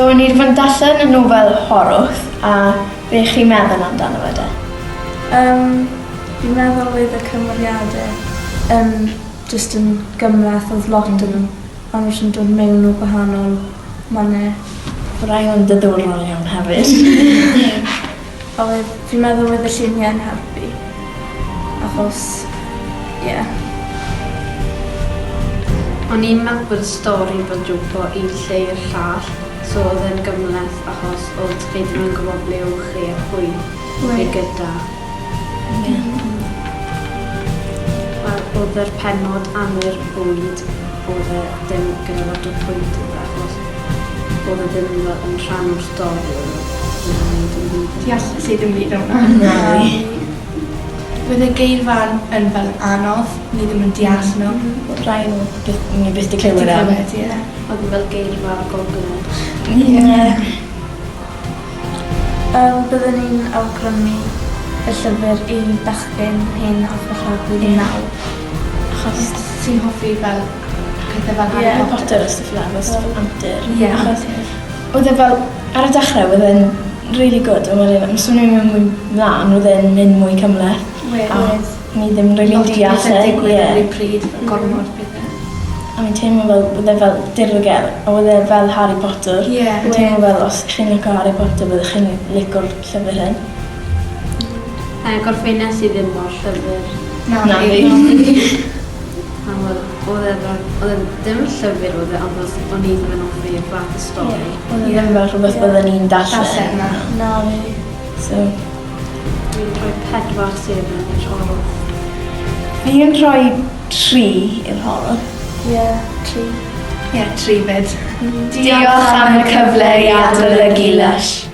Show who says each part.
Speaker 1: So, ni wedi bod yn darllen y nofel Horwth, a be chi'n meddwl amdano fe de?
Speaker 2: Fi'n meddwl oedd y cymeriadau jyst yn gymlaeth, oedd lot yn nhw. Ond rwy'n dod mewn o gwahanol mannau.
Speaker 1: Rai o'n diddorol iawn hefyd.
Speaker 2: Fi'n meddwl oedd y lluniau yn helpu. Achos, ie.
Speaker 3: O'n i'n meddwl bod y stori bod jwmpo un lle i'r llall, so oedd e'n gymleth achos oedd chi ddim yn gwybod ble o'ch chi a pwy chi gyda. Oedd yr pennod am yr bwyd, oedd e ddim gyda lot o pwynt iddo achos oedd e ddim yn rhan o'r stori.
Speaker 4: Ti ddim byd o'na. Bydd y geirfa'n yn fel anodd, ni ddim yn deall nhw.
Speaker 1: Rai nhw ni byth di clywed am.
Speaker 3: Oedd e fel geirfa gogledd.
Speaker 2: Byddwn ni'n awgrymu y llyfr i bechgyn hyn a falle blwyddyn 9.
Speaker 4: Achos ti'n hoffi fel pethau fel
Speaker 1: Harry
Speaker 4: Harry
Speaker 1: Potter ys y ffilafos, antur.
Speaker 4: Ie.
Speaker 1: Oedd e fel, ar y dechrau, oedd e'n really good, ond wedyn, am swnio'n mynd mwy mlaen, oedd e'n mynd mwy cymleth. A ni ddim really deall
Speaker 4: Lot o bethau digwydd ar ei pryd, gormod pethau.
Speaker 1: A mi'n teimlo fel, oedd e fel dirgel, a oedd e fel Harry Potter. Mi'n teimlo fel, os chi'n licio Harry Potter, byddwch chi'n licio'r llyfr hyn.
Speaker 3: Gorffennes i ddim o'r llyfr.
Speaker 4: Na fi.
Speaker 3: Oedd e ddim yn llyfr oedd e, ond o'n i ddim yn offi y fath y stori.
Speaker 1: Oedd e ddim fel rhywbeth byddwn ni'n darllen.
Speaker 2: Na fi.
Speaker 1: So,
Speaker 3: Fi'n rhoi 4 sydd yn horwth.
Speaker 1: fi'n rhoi 3 i'r horwth.
Speaker 2: Ie, 3.
Speaker 4: Ie, 3 fyd.
Speaker 1: Diolch am y cyfle i adolygu Lush.